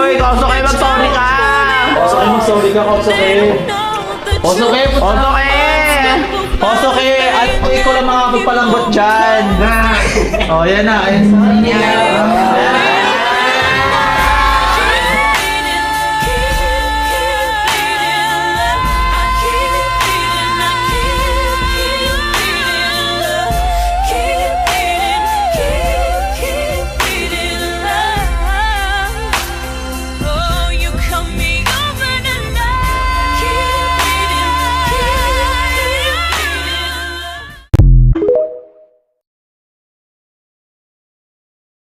Uy, Kosuke, mag-sorry ka! Sorry ka, Kosuke. Kosuke! Kosuke! At ikaw lang makapagpalambot dyan. Oh, yan na. Ayan.